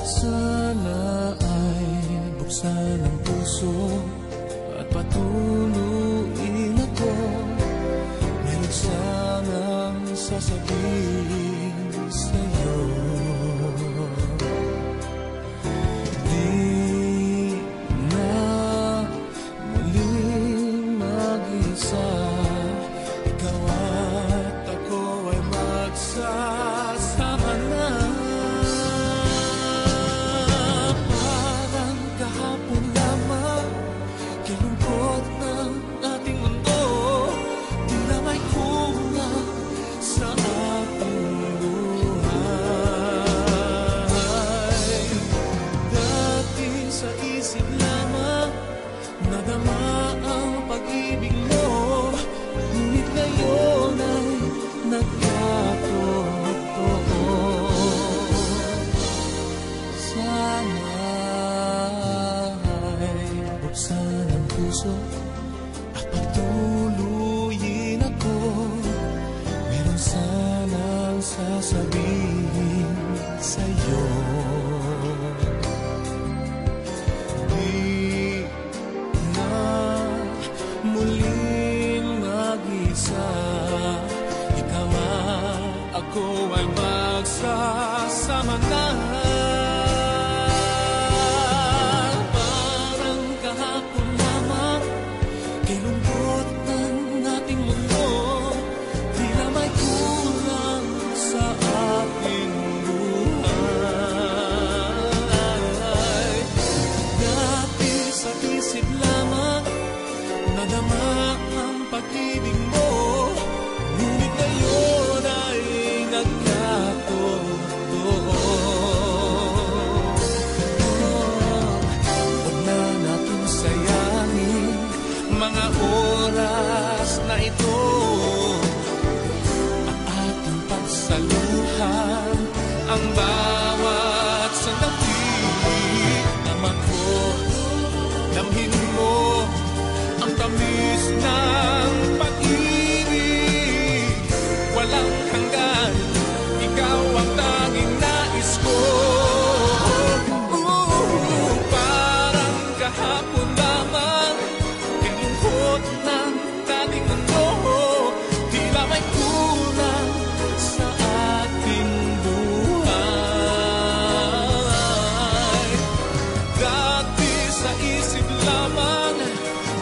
Sana ay buksan ang puso at patuluin ako. Meron sanang sasabihin sa'yo. Di na muling mag-isa, ikaw at ako ay magsasama na. Parang kahapon lamang, kilungkot ng ating mundo, tila may kulang sa ating buhay. Dati sa isip lamang, nadama ang pag-ibig mo, ngunit ngayon ay nagkatotoo. Sana ay buksan ang puso at patuluyin ako. Meron sanang sasabihin sa'yo. Di na muling mag-isa, ikaw at ako ay magsasama na. Parang kahapon lamang, kilungkot ng ating mundo, tila may kulang sa ating buhay. Dati sa isip lamang, nadama ang pag-ibig mo, ngunit ngayon ay nagkatotoo. Huwag na natin sayangin mga oras na ito, at ating pagsaluhan ang bawat sandali. Naman ko, damhin mo ang tamis ng pag-ibig. Walang hanggan, ikaw ang tanging nais ko. Parang kahapon lamang, kilungkot ng dating mundo, tila may kulang sa ating buhay. Dati sa isip lamang,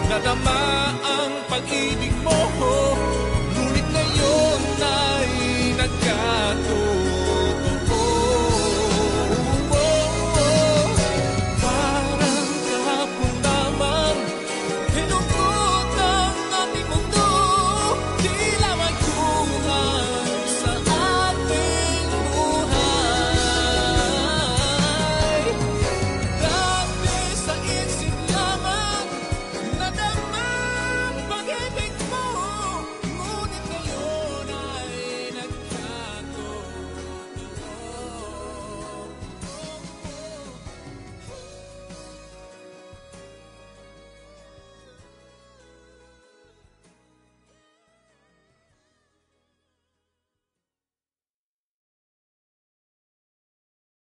nadama